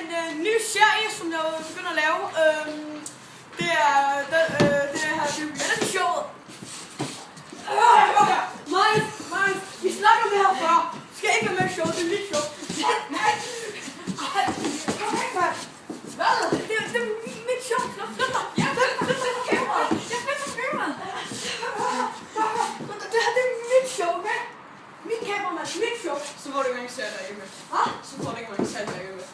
en ny serie, som jeg begynder at lave. Det er reality-showet. Marius, vi snakker om det her før. Du skal ikke være med i showet, det er mit show. Kom væk, mand. Hvad? Det er mit show. Flyt dig. Jeg flytter kameraet. Det her, det er mit show, okay? Mit kamera, mand. Mit show. Så får du ikke engang sætte dig med. Hvad? Så får du ikke engang sætte dig med.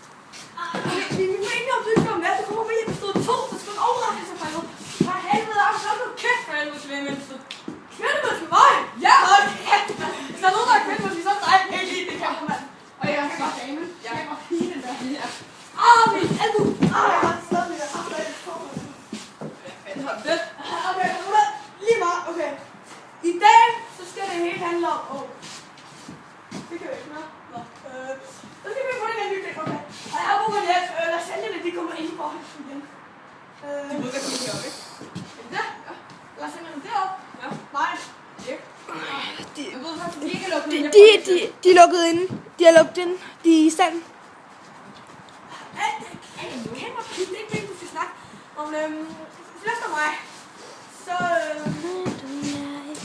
Vi er enige om, du skal være med. Du kommer med i episode 2. Der skal en overraskelse fra nu. For helvede, Anders, hold nu kæft. For helvede, hvem er det? Kvindemål til mig? Ja! Hold kæft, mand. Hvis der er nogen, der er kvindemål, så er det dig. Helt lige, det kamera, mand. Og jeg kan godt dame. Jeg kan godt pige den der. Ja. Min albu. Jeg har stadig det. Okay, lige meget. Okay. I dag, så skal det hele handle om... Det kan vi ikke noget. Så skal vi få den her nye ting, okay? Og jeg har brug for hjælp. Lasagnerne, de kommer ind på igen. De burde ikke blive heroppe, ikke? Ja. Lasagnerne deroppe. Ja. Nej. Jeg ved faktisk, de ikke er lukket ind. De er lukket inde. De er lukket inde. De er i stand. Kender det er ikke det, du skal snakke om. Efter mig. Så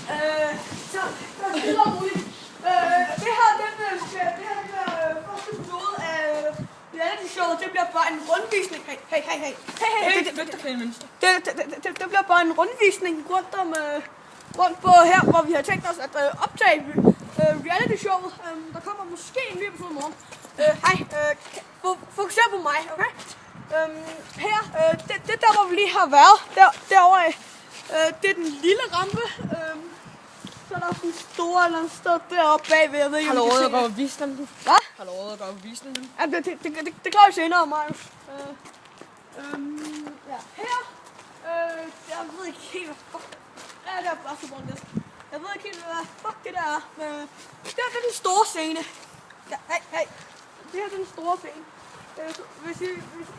er det stille og roligt. Det her, den første episode af reality-showet, det bliver bare en rundvisning. Hey. Det bliver bare en rundvisning rundt på her, hvor vi har tænkt os at optage reality-showet. Der kommer måske en ny episode i morgen. Fokuser på mig, okay? Her, det der, hvor vi lige har været, derovre af, det er den lille rampe. Så er der sådan en stor eller andet sted deroppe bagved. Jeg ved ikke, Har du om I kan råd se at gå det. og vise dem? Hvad? Har du råd at gå og vise dem? Ja, det klarer vi senere, Marius. Ja, her. Jeg ved ikke helt, hvad fuck. Ja, det er bare super næsten. Jeg ved ikke helt, hvad fuck det der er. Men det er den store scene. Ja, hey. Det her er den store scene. Hvis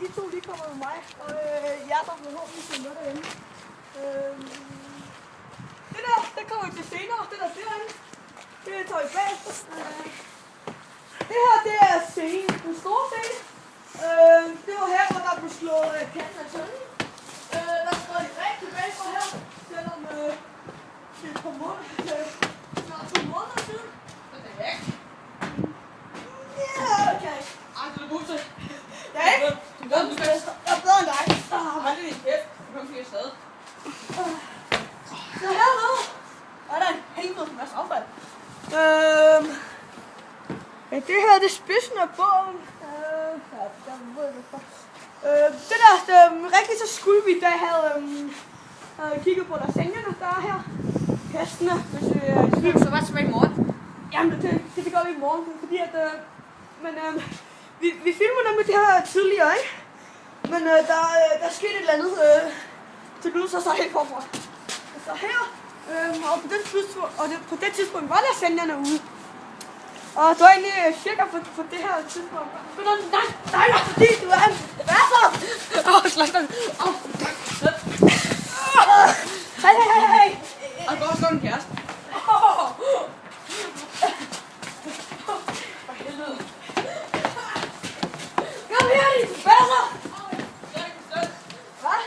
I to lige kommer med mig, og jer der forhåbentlig skal med derinde. Det der, det kommer vi til senere. Det der derinde, det tager vi bag. Det her, det er scene, den store scene. Det var her, hvor der blev slået katten af tønden. Der står de rigtig tilbage fra her, selvom det er på snart 2 måneder siden. Så det er væk. Ja, okay. Ej, du er god til. Jeg er ikke. Jeg er bedre end dig. Hold det i kæft. Du kan ikke stadig. Så hernede er der en helvede masse affald. Ja, det her det er spidsen af båden. Det der, rigtigt så skulle vi i dag have kigget på lasagnerne, der er her. Kastene, hvis vi er i tvivl. Så hvad skal vi i morgen? Jamen, det gør vi i morgen, fordi at... Vi filmer nemlig det her tidligere, ikke? Men der skete et eller andet, så nu så helt forfra. Så her, og på det tidspunkt var lasagnerne ude. Og det var egentlig cirka for det her tidspunkt. Nej, fordi du er en værser! Slag dig. Hey! Og gå og slå en kæreste. For helvede. Kom her, din værser! Hvad?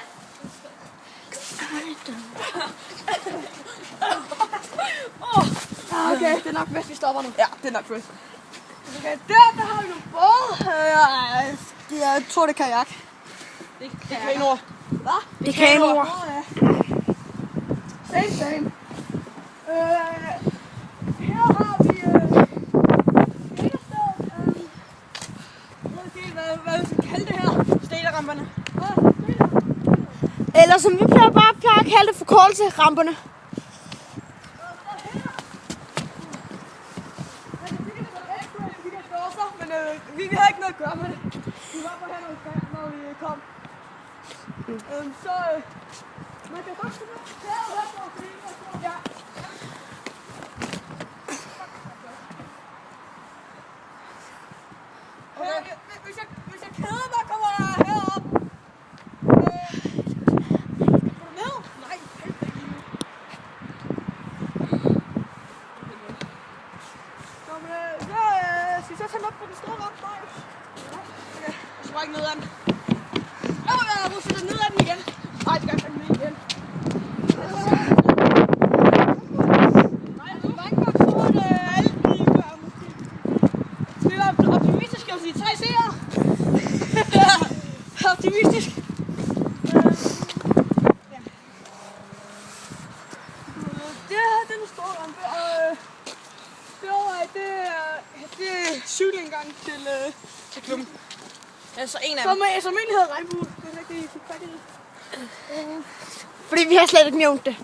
Okay, det er nok bedst, vi stopper nu. Ja, det er nok bedst. Okay, der har vi nogle både. Jeg tror, det er kajak. Det er kanoer. Hvad? Det er kanoer. Same. Her har vi hvad vi skal kalde det her? Stederamperne. Eller som vi plejer at kalde det, forkortelse, ramperne. Vi har ikke noget at gøre med det. Vi var på her når vi kom. Så man kan godt finde her på filmen. Ja. Okay. Hvis jeg keder mig, kommer jeg herop. Går du med? Nej, helvede ikke lige nu. Skal vi så tage op på den store rampe, Marius? Ja. Okay. går ikke nedad den. Jeg ruster den nedad den igen. Nej, det gør jeg fandme igen. Nej, du er bange for at få det. Vi var optimistiske, jeg vil sige 3 seere. Optimistisk. Det her, det er den store rampe, og derovre, det er cykelindgang til klubben. Altså en af dem. Som egentlig hedder Regnbue. Det er ikke, fik fat i det. Fordi vi har slet ikke nævnt det.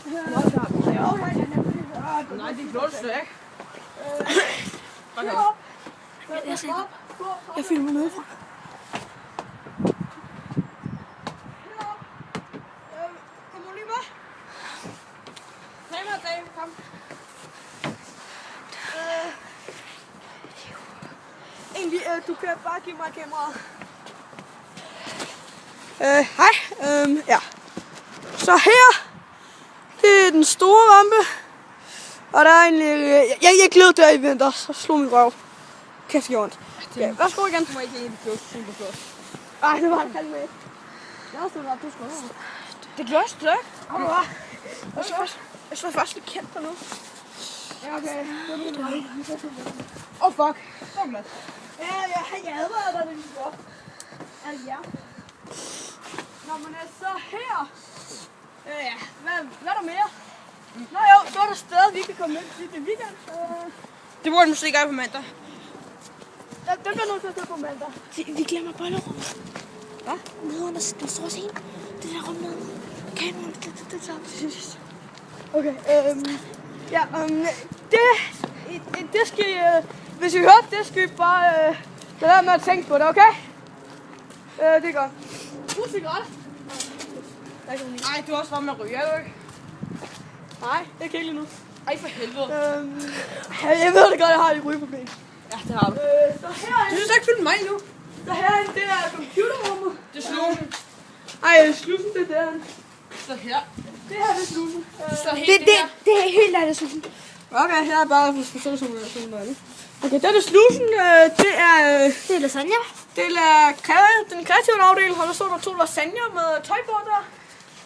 Nej, det er blot stærk. Jeg filmer noget fra. Kom nu lige med. Kamera, Dave, kom. Egentlig, du kan bare give mig kameraet. Hej. Ja. Så her, det er den store rampe. Og der er egentlig... Jeg gled der i vinter, så slog min røv. Kæft, det gjorde ondt. Ja, værsgo igen. Du må ikke lide det super flot. Ej, det var en halv med. Jeg har stået op, du skulle have. Det er blot stærk. Jeg står først lidt kendt på nu. Ja, okay. Åh, fuck. Så glad. Jeg advarer dig, det lige godt. Ja. Nå, men så her. Ja, hvad er der mere? Nå jo, så er der steder, vi kan komme ind til det weekend. Det burde måske gøre på mandag. Ja, det bliver nødt til at tage på mandag. Vi glemmer bollerummet. Hvad? Nede under den store scene. Det der rum nede. Kameraet, det tager vi til sidst. Okay, det skal I, hvis I hørte det, skal I bare lade være med at tænke på det, okay? Det er godt. Du er cigaret? Nej, du har også været med at ryge, er du ikke? Nej, det kan ikke lige nu. Ej, for helvede. Jeg ved det godt, jeg har et rygeproblem. Ja, det har du. Så herinde, Du synes ikke filme mig nu. så herinde, det er computerrummet. Det er slusen. Ej, slusen, det er derinde. Så her. Det her, det er slusen. Så helt Det er helt ærligt, sådan. Okay, her er bare sådan noget. Okay, der er det slusen. Det er... Det er lasagne. Det er den kreative afdeling, og der står der 2 lasagne med tøj på der.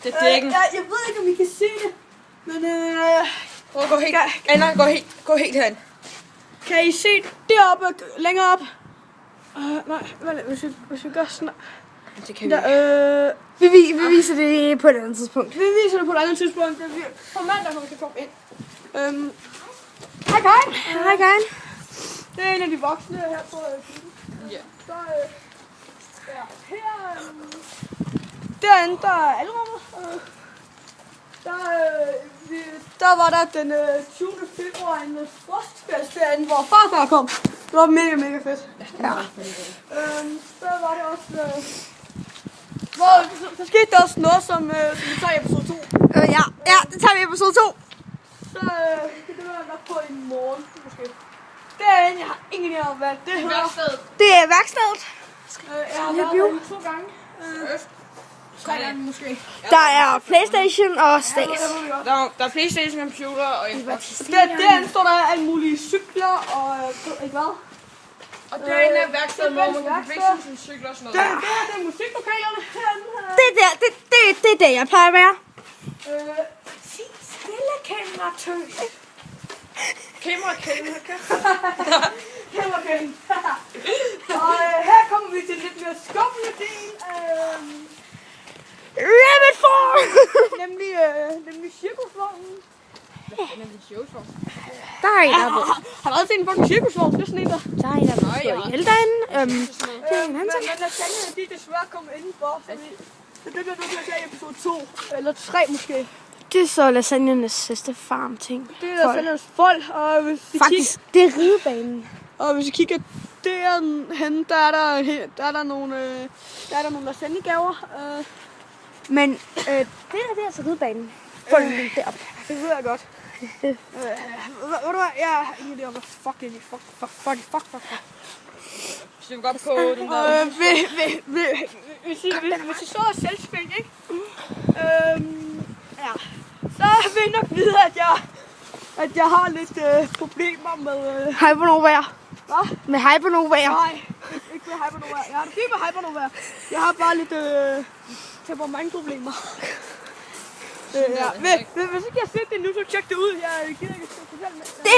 Det er dækken. Jeg ved ikke, om I kan se det, men Gå helt hen. kan I se deroppe, længere op? Nej, hvis vi gør sådan. Det kan vi Vi viser det på et andet tidspunkt. Vi viser det på et andet tidspunkt. På mandag, når vi kan komme ind. Hej Karin. Hej, Karin. Det er en af de voksne her på klubben. Ja. Så her... derinde, der er alrummet. Der var der den 20. februar en frostfest derinde, hvor farfar kom. Det var mega fedt. Ja. Så var det også... så skete der også noget, som vi tager i episode 2. Ja, det tager vi i episode 2. Så det kan være nok på i morgen, måske. Derinde, jeg har ingen idé om, hvad det hedder. Det er værkstedet. Jeg har været derinde 2 gange. 3 gange måske. Der er Playstation og Stads. Der er Playstation, computer og Derinde står der alle mulige cykler og ikke hvad? Og derinde er værkstedet, hvor man kan fikse sine cykler og sådan noget. Det er musiklokalerne herinde. Det er det, jeg plejer at være. Sig stille, kameratøj. Kamerakælden. Kamerakælden. Og her kommer vi til lidt mere skuffende del. Rabbit Farm! nemlig cirkusvognen. Der er en, der er Har du aldrig set en fucking cirkusvogn? Det er sådan en, der... Der er en, der er på ihjel derinde. Det er en anden ting. Men lasagne, de er desværre kommet indenfor. Så det bliver du til at tage i episode 2. Eller 3 måske. Det er så lasagnernes sidste farm-ting. Det er lasagnernes fold. Og hvis vi Faktisk, det er ridebanen. og hvis vi kigger derhen, der er der nogle lasagnegaver. Men det er altså ridebanen. Folden deroppe. Det ved jeg godt. Ved du hvad? Jeg har ingen idé om, hvad fuck. Så det var godt på den der. Hvis I så er selvspændt, ikke? Ja. Så vil I nok vide, at jeg har lidt problemer med... Hypernovaer. Hvad? Med hypernovaer. Nej, ikke med hypernovær. Jeg har det fint med hypernovær. Jeg har bare lidt temperamentproblemer. Ja. Hvis ikke jeg har set det nu, så tjek det ud. Jeg gider ikke fortælle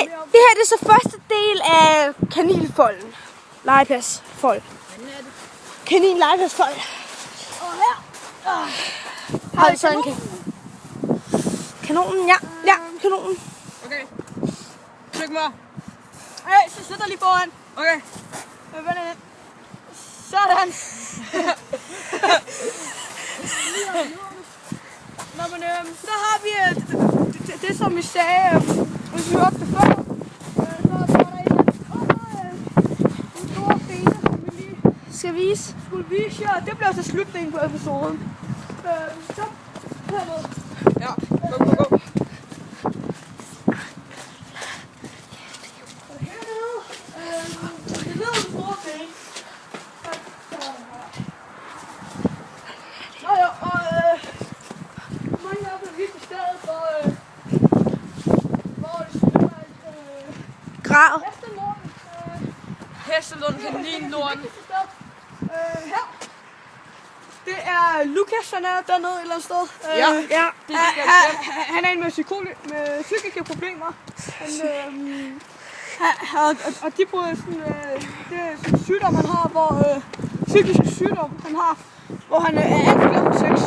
mere om. Det her det er så første del af kaninfolden. Legepladsfold. Kanin legepladsfold. Og her Har vi så en kanonen? Ja, kanonen. Okay. Tryk mig. hey, så sætter lige foran. Okay. Vend den. Sådan. Nå, men så har vi det som vi sagde, hvis vi hørte det før. Så er der en stor scene, som vi lige skulle vise jer. Det bliver så slutningen på episoden. Så hernede. Ja, gå. Hernede. Det lyder en stor scene. Mange af dem viste stedet, hvor det slutter Grav. Hestelund, Kaninlund. Her. Det er Lukas, han er dernede et eller andet sted. Ja. Han er en med psykiske problemer. Og de bruger sådan, det er sådan en sygdom, han har, hvor psykisk sygdom, han har, hvor han er alt for glad for sex.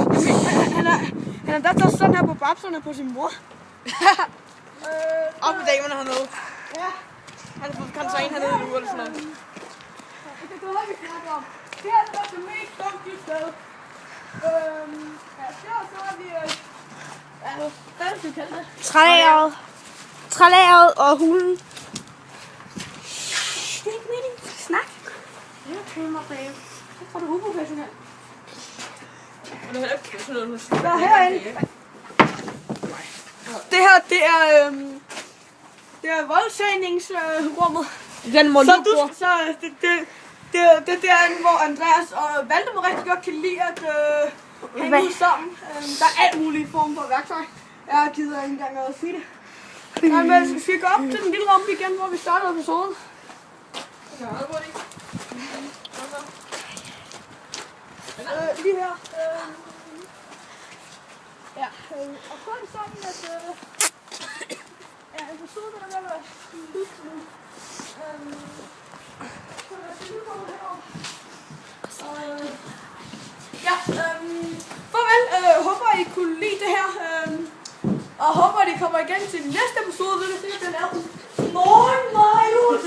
Han er der sådan her på babserne på sin mor. Op med damerne hernede. Ja. Han har fået kantarin hernede i uge eller sådan noget. Det kan vi snakke om. Det er altså det mest dumme sted. Så har vi... hvad er det, du kalder det? Trælæret og hulen. Det er ikke meningen. Snak. Det er tømmerbrev. Så får du uprofessionelt. Og det er ikke sådan noget, hun siger. Der er herinde. Det her, det er voldsagningsrummet. Den må Så lukke. det er derinde, hvor Andreas og Valdemar rigtig godt kan lide at hænge ud sammen. Der er alt muligt form for værktøj. Jeg gider ikke engang at sige det. Men skal vi gå op til den lille rum igen, hvor vi startede episoden? Lige her. Og så er det sådan, at episoden er ved at være slut nu. Så lad os lige komme herover. Farvel. Håber I kunne lide det her. Og håber, I kommer igen til næste episode. Det er sikkert den er morgen, Marius.